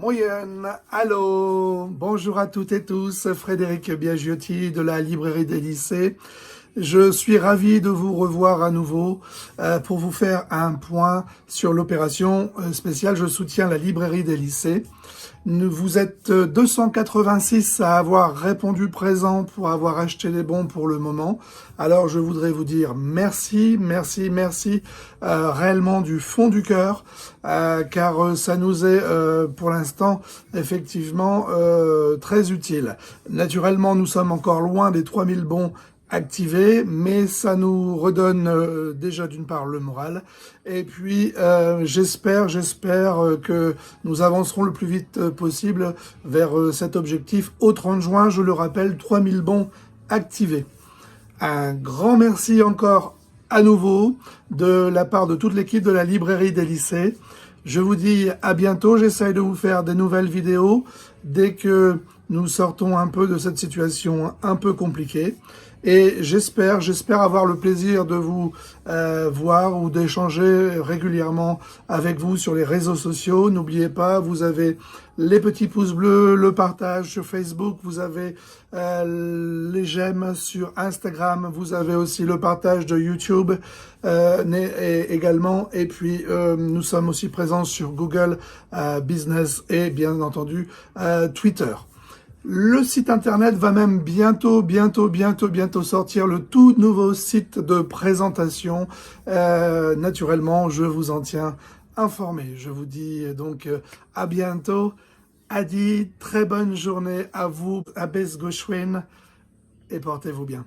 Moyen, allô, bonjour à toutes et tous, Frédéric Biagiotti de la librairie des lycées. Je suis ravi de vous revoir à nouveau pour vous faire un point sur l'opération spéciale Je soutiens la librairie des lycées. Vous êtes 286 à avoir répondu présent pour avoir acheté les bons pour le moment. Alors je voudrais vous dire merci, merci, merci réellement du fond du cœur, car ça nous est pour l'instant effectivement très utile. Naturellement, nous sommes encore loin des 3000 bons activés, mais ça nous redonne déjà d'une part le moral, et puis j'espère que nous avancerons le plus vite possible vers cet objectif au 30 juin, je le rappelle, 3000 bons activés. Un grand merci encore à nouveau de la part de toute l'équipe de la librairie des lycées. Je vous dis à bientôt, j'essaye de vous faire des nouvelles vidéos dès que nous sortons un peu de cette situation un peu compliquée. Et j'espère avoir le plaisir de vous voir ou d'échanger régulièrement avec vous sur les réseaux sociaux. N'oubliez pas, vous avez les petits pouces bleus, le partage sur Facebook, vous avez les j'aime sur Instagram, vous avez aussi le partage de YouTube également. Et puis, nous sommes aussi présents sur Google Business et bien entendu Twitter. Le site internet va même bientôt sortir, le tout nouveau site de présentation. Naturellement, je vous en tiens informé. Je vous dis donc à bientôt. Adi, très bonne journée à vous, à Besgochwin, et portez-vous bien.